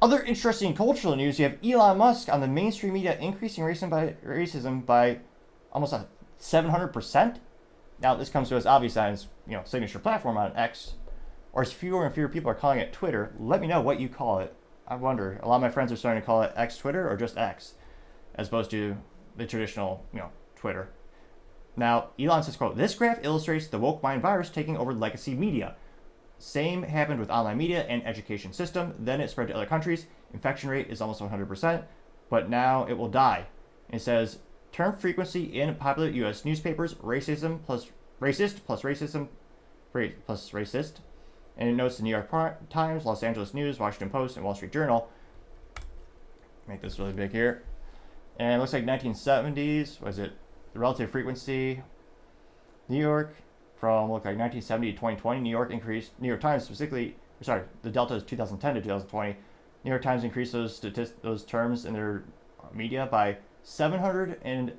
Other interesting cultural news, you have Elon Musk on the mainstream media increasing racism by almost 700%. Now, this comes to us obviously on his signature platform on X, or as fewer and fewer people are calling it Twitter. Let me know what you call it. I wonder. A lot of my friends are starting to call it X Twitter or just X, as opposed to the traditional, Twitter. Now, Elon says, quote, "This graph illustrates the woke mind virus taking over legacy media. Same happened with online media and education system. Then it spread to other countries. Infection rate is almost 100%, but now it will die." And it says, term frequency in popular U.S. newspapers, racism plus racist plus racism plus racist. And it notes the New York Times, Los Angeles News, Washington Post, and Wall Street Journal. Make this really big here. And it looks like 1970s, was it the relative frequency? New York, from look like 1970 to 2020, New York increased, New York Times specifically, sorry, the delta is 2010 to 2020. New York Times increased those terms in their media by 712%.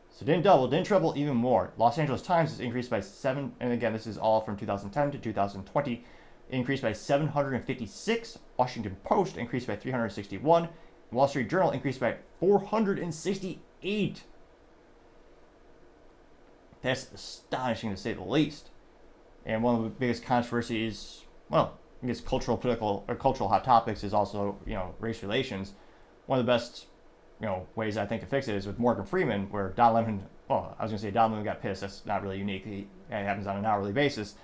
So didn't double, didn't treble, even more. Los Angeles Times has increased by 7, and again, this is all from 2010 to 2020, increased by 756. Washington Post increased by 361. Wall Street Journal increased by 468. That's astonishing to say the least. And one of the biggest controversies, well, I guess cultural hot topics is also, race relations. One of the best, ways I think to fix it is with Morgan Freeman, where Don Lemon, well, I was going to say Don Lemon got pissed. That's not really unique. It happens on an hourly basis.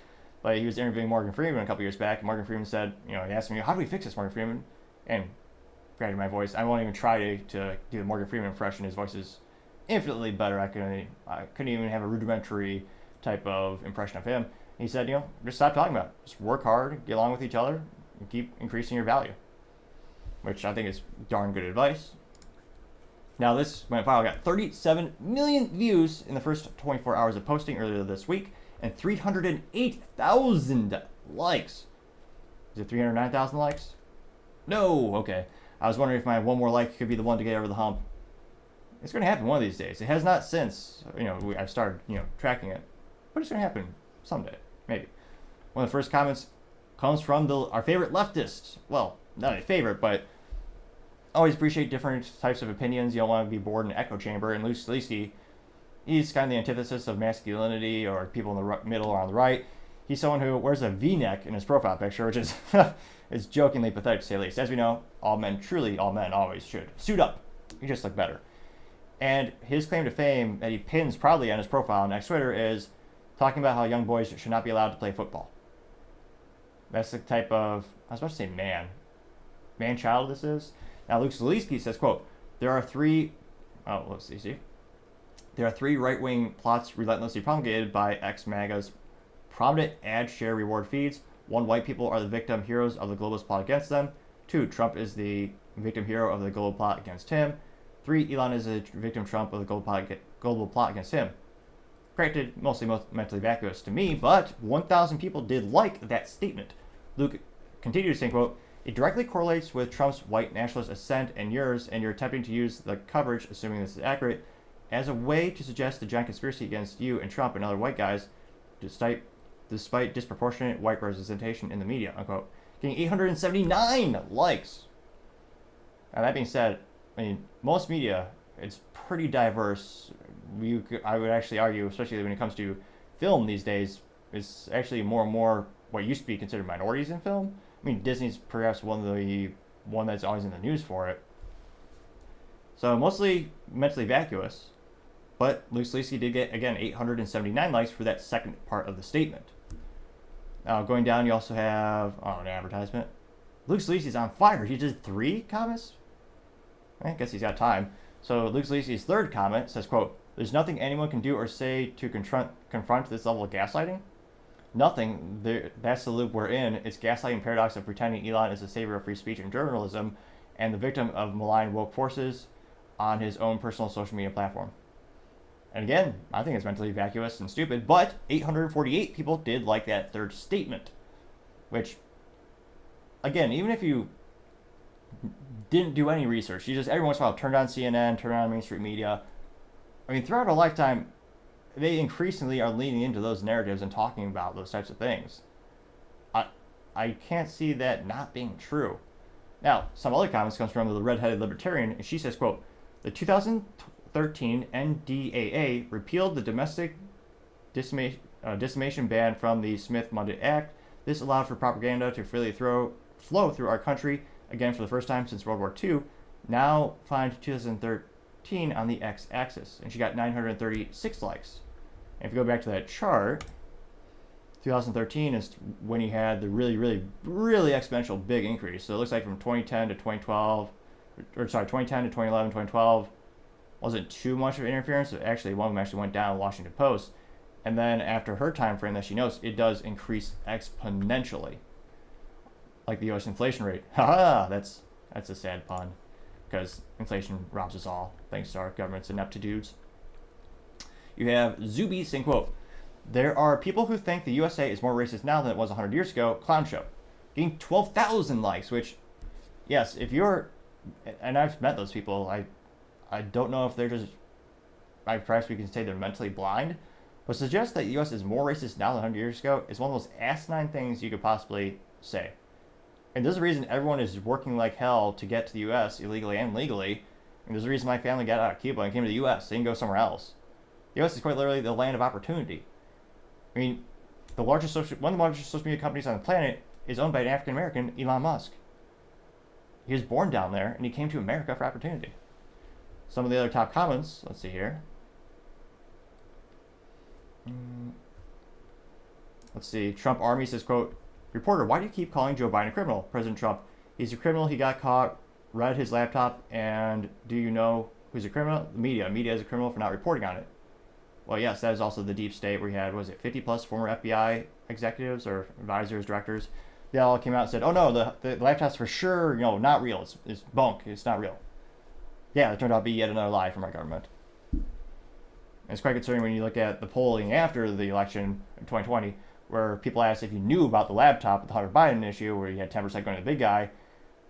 But he was interviewing Morgan Freeman a couple years back, and Morgan Freeman said, he asked me, "How do we fix this, Morgan Freeman?" And granted, my voice, I won't even try to do the Morgan Freeman impression. His voice is infinitely better. I couldn't even have a rudimentary type of impression of him. He said, just stop talking about it. Just work hard, get along with each other, and keep increasing your value. Which I think is darn good advice. Now this went viral, got 37 million views in the first 24 hours of posting earlier this week, and 308,000 likes. Is it 309,000 likes? No, okay. I was wondering if my one more like could be the one to get over the hump. It's going to happen one of these days. It has not since, I've started, tracking it. But it's going to happen someday, maybe. One of the first comments comes from our favorite leftist. Well, not a favorite, but always appreciate different types of opinions. You don't want to be bored in an echo chamber. And Luke Scalisi, he's kind of the antithesis of masculinity or people in the middle or on the right. He's someone who wears a V-neck in his profile picture, which is is jokingly pathetic to say the least. As we know, all men always should suit up. You just look better. And his claim to fame that he pins proudly on his profile on X Twitter is talking about how young boys should not be allowed to play football. That's the type of, I was about to say man-child this is. Now, Luke Zaleski says, quote, there are three right-wing plots relentlessly promulgated by ex-MAGA's prominent ad share reward feeds. 1, white people are the victim heroes of the globalist plot against them. 2, Trump is the victim hero of the global plot against him. 3, Elon is a victim Trump of the global plot against him. Granted, mostly mentally vacuous to me, but 1,000 people did like that statement. Luke continued saying, quote, it directly correlates with Trump's white nationalist ascent and yours, and you're attempting to use the coverage, assuming this is accurate, as a way to suggest the giant conspiracy against you and Trump and other white guys, despite disproportionate white representation in the media, unquote. Getting 879 likes. Now, that being said, most media, it's pretty diverse. I would actually argue, especially when it comes to film these days, it's actually more and more what used to be considered minorities in film. Disney's perhaps one that's always in the news for it. So mostly mentally vacuous, but Luke Scalisi did get, again, 879 likes for that second part of the statement. Now, going down, you also have, an advertisement. Luke Scalisi's on fire. He did 3 comments? I guess he's got time. So Luke Scalisi's third comment says, quote, there's nothing anyone can do or say to confront this level of gaslighting. Nothing. That's the loop we're in. It's gaslighting paradox of pretending Elon is the savior of free speech and journalism and the victim of malign woke forces on his own personal social media platform. And again, I think it's mentally vacuous and stupid, but 848 people did like that third statement. Which, again, even if you didn't do any research, you just every once in a while turned on CNN, turned on mainstream media. Throughout our lifetime, they increasingly are leaning into those narratives and talking about those types of things. I can't see that not being true. Now, some other comments comes from the redheaded libertarian, and she says, quote, the 2013 NDAA repealed the domestic dissemination ban from the Smith-Mundt Act. This allowed for propaganda to freely flow through our country, again for the first time since World War II. Now find 2013 on the x-axis, and she got 936 likes. And if you go back to that chart, 2013 is when you had the really exponential big increase. So it looks like from 2010 to 2012, or sorry, 2010 to 2011, 2012, wasn't too much of interference. Actually, one of them actually went down, Washington Post. And then after her time frame that she knows, it does increase exponentially. Like the U.S. inflation rate. Haha, that's a sad pun. Because inflation robs us all, thanks to our government's ineptitudes. You have Zuby saying, quote, there are people who think the USA is more racist now than it was 100 years ago. Clown show. Getting 12,000 likes, which, yes, if you're, and I've met those people, I don't know if they're just, perhaps we can say they're mentally blind, but suggest that the US is more racist now than 100 years ago is one of the most asinine things you could possibly say. And there's a reason everyone is working like hell to get to the US illegally and legally. And there's a reason my family got out of Cuba and came to the US. They didn't go somewhere else. The US is quite literally the land of opportunity. I mean, one of the largest social media companies on the planet is owned by an African American, Elon Musk. He was born down there, and he came to America for opportunity. Some of the other top comments, let's see here. Let's see. Trump Army says, quote, reporter, why do you keep calling Joe Biden a criminal? President Trump, he's a criminal. He got caught, read his laptop, and do you know who's a criminal? The media. Media is a criminal for not reporting on it. Well, yes, that is also the deep state where you had, 50 plus former FBI executives or advisors, directors. They all came out and said, oh no, the laptop's for sure, not real. It's bunk. It's not real. Yeah, it turned out to be yet another lie from our government. And it's quite concerning when you look at the polling after the election in 2020, where people asked if you knew about the laptop with the Hunter Biden issue, where you had 10% going to the big guy,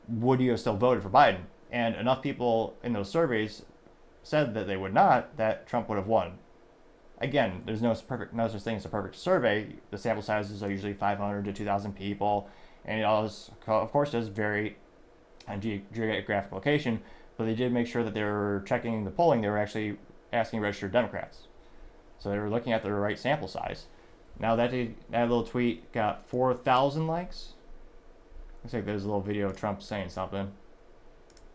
would you have still voted for Biden? And enough people in those surveys said that they would not, that Trump would have won. Again, there's no such thing as a perfect survey. The sample sizes are usually 500 to 2,000 people, and it always, of course, does vary on geographic location, but they did make sure that they were checking the polling. They were actually asking registered Democrats. So they were looking at the right sample size. Now that little tweet got 4,000 likes. Looks like there's a little video of Trump saying something.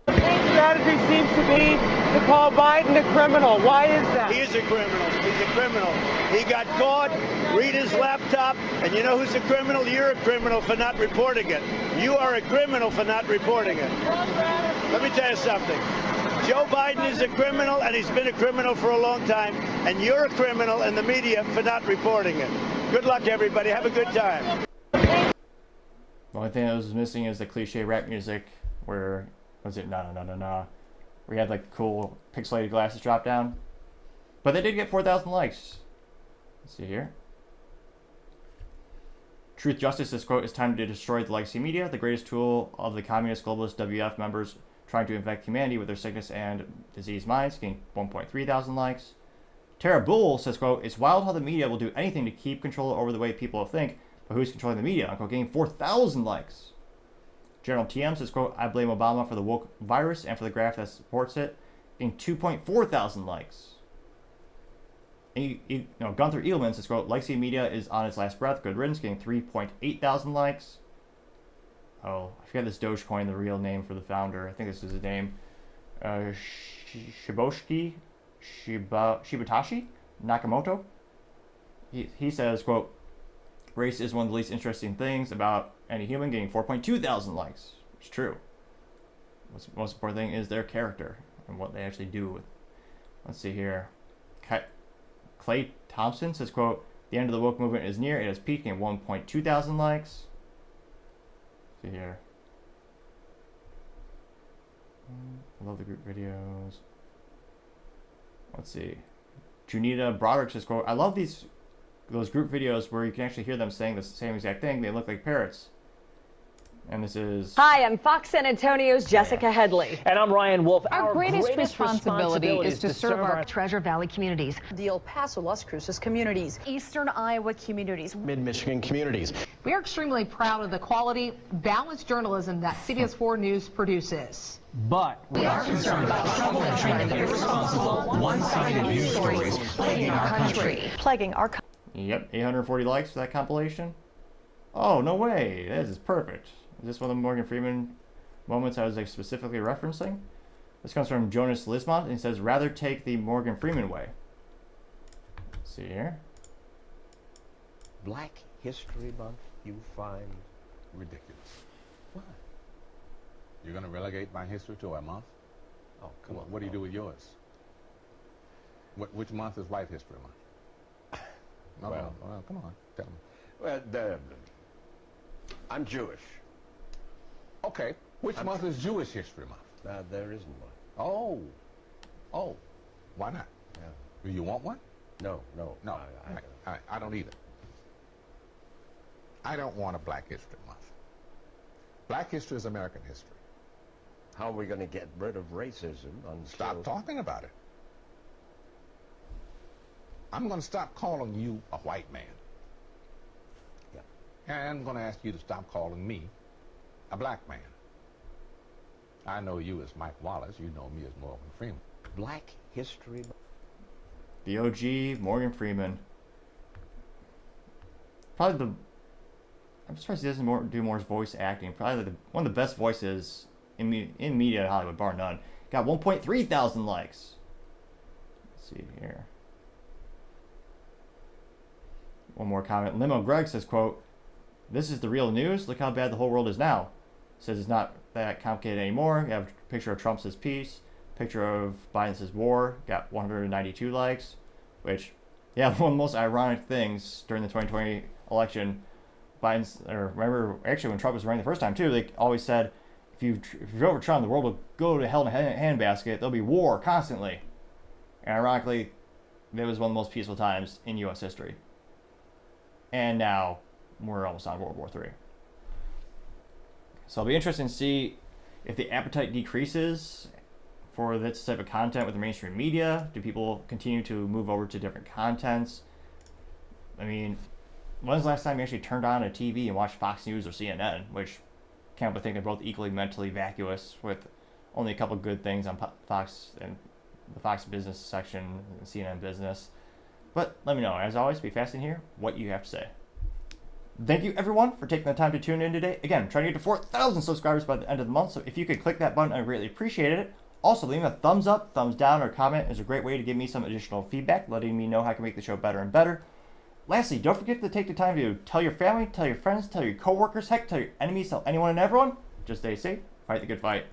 The main strategy seems to be to call Biden a criminal. Why is that? He is a criminal. He's a criminal. He got caught, read his laptop, and you know who's a criminal? You're a criminal for not reporting it. You are a criminal for not reporting it. Let me tell you something. Joe Biden is a criminal, and he's been a criminal for a long time, and you're a criminal in the media for not reporting it. Good luck, everybody. Have a good time. The only thing that was missing is the cliche rap music where, was it na na na na, where you had like the cool pixelated glasses drop down. But they did get 4,000 likes. Let's see here. Truth Justice says, quote, it's time to destroy the legacy media, the greatest tool of the communist globalist WF members trying to infect humanity with their sickness and diseased minds, getting 1.3 thousand likes. Tara Bull says, quote, it's wild how the media will do anything to keep control over the way people think, but who's controlling the media? Unquote, getting 4,000 likes. General TM says, quote, I blame Obama for the woke virus and for the graph that supports it, getting 2.4 thousand likes. And Gunther Edelman says, quote, legacy media is on its last breath, good riddance, getting 3.8 thousand likes. Oh, I forget this Dogecoin, the real name for the founder. I think this is his name. Shibatashi Nakamoto. He says, quote, race is one of the least interesting things about any human, getting 4.2 thousand likes. It's true. What's the most important thing is their character and what they actually do. Let's see here. Clay Thompson says, quote, the end of the woke movement is near. It has peaked in 1.2 thousand likes. Let's see here. I love the group videos. Let's see. Junita Broderick says, quote, I love those group videos where you can actually hear them saying the same exact thing. They look like parrots. And this is... Hi, I'm Fox San Antonio's Jessica Headley. And I'm Ryan Wolf. Our greatest responsibility is to serve our Treasure Valley communities, the El Paso, Las Cruces communities, Eastern Iowa communities, Mid-Michigan communities. We are extremely proud of the quality, balanced journalism that CBS 4 News produces. But We are concerned about trouble and trend of irresponsible, one-sided news stories plaguing our country. plaguing our country. Yep, 840 likes for that compilation. Oh, no way. This is perfect. Is this one of the Morgan Freeman moments I was like specifically referencing? This comes from Jonas Lismont, and he says, rather take the Morgan Freeman way. Let's see here. Black History Month you find Ridiculous. Why? You're going to relegate my history to a month? oh come on What do you do with yours? Which month is White History Month? Well, Come on, tell me. well I'm Jewish. Okay, which month is Jewish History Month? There isn't one. Oh, why not? Yeah. Do you want one? No No, I don't either. I don't want a Black History Month. Black history is American history. how are we going to get rid of racism until Stop talking about it. I'm going to stop calling you a white man. Yeah. And I'm going to ask you to stop calling me a black man. I know you as Mike Wallace. You know me as Morgan Freeman. Black History Month? The OG Morgan Freeman. Probably the... I'm surprised he doesn't do more voice acting. Probably one of the best voices in media in Hollywood, bar none. Got 1.3 thousand likes. Let's see here. One more comment. Limo Greg says, quote, "This is the real news. Look how bad the whole world is now." Says it's not that complicated anymore. You have a picture of Trump says peace. Picture of Biden says war. Got 192 likes. Which, yeah, one of the most ironic things during the 2020 election. Remember, actually, when Trump was running the first time, too, they always said, if you vote for Trump, the world will go to hell in a handbasket. There'll be war constantly. And ironically, that was one of the most peaceful times in U.S. history. And now, we're almost on World War III. So it'll be interesting to see if the appetite decreases for this type of content with the mainstream media. Do people continue to move over to different contents? I mean, when's the last time you actually turned on a TV and watched Fox News or CNN? Which can't but think they're both equally mentally vacuous, with only a couple good things on Fox and the Fox Business section and CNN Business. But let me know. As always, be fascinating to hear what you have to say. Thank you, everyone, for taking the time to tune in today. Again, trying to get to 4,000 subscribers by the end of the month, so if you could click that button, I greatly appreciate it. Also, leaving a thumbs up, thumbs down, or comment is a great way to give me some additional feedback, letting me know how I can make the show better and better. Lastly, don't forget to take the time to tell your family, tell your friends, tell your coworkers, heck, tell your enemies, tell anyone and everyone. Just stay safe, fight the good fight.